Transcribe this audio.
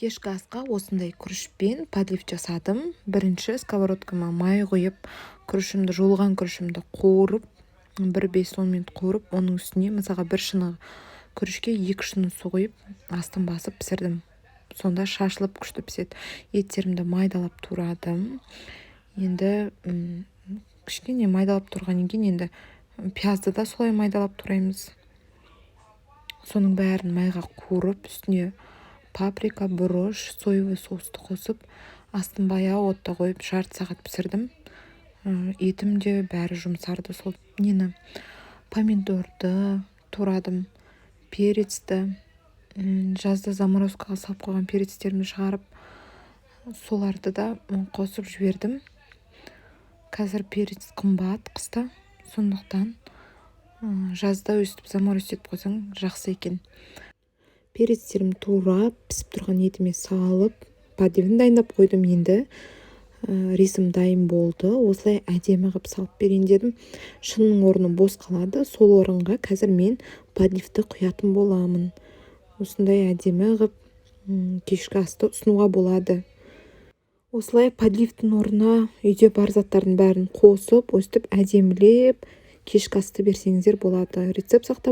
Кешкі асқа осындай күрішпен подлив жасадым. Бірінші сковородкама май құйып, жуылған күрішімді қуырып, 1-5-10 минут қуырып, оның үстіне мысалға бір шыны күрішке 2 шыны су құйып, астын басып пісірдім. Сонда шашылып күшті піседі. Еттерімді майдалап турадым. Енді кішкене майдалап тұрғаннан кейін енді пиязды да солай майдалап тураймыз. Соның бәрін майға қуырып, үстіне паприка, бұрыш, соевый соусты қосып, астын баяу отта қойып, жарты сағат пісірдім. Етім де бәрі жұмсарды. Сол помидорды турадым, перецті, жазда заморозкаға салып қойған перецтерімді шығарып, соларды да қосып жібердім. Қазір перец қымбат қыста, сондықтан жазда өстіп заморозка етіп қойсаң жақсы екен. Перецтерім турап, пісіп тұрған етіме салып, подливін дайындап қойдым. Енді рисім дайын болды. Осылай әдемі қылып салып берейін дедім. Шынның орны бос қалады. Сол орынға қазір мен подливті құятын боламын. Осындай әдемі қылып кешкі асты ұсынуға болады. Осылай подливтің орнына үйде бар заттардың бәрін қосып, өстіп әдемілеп кешкі асты берсеңіздер болады. Рецепт сақтап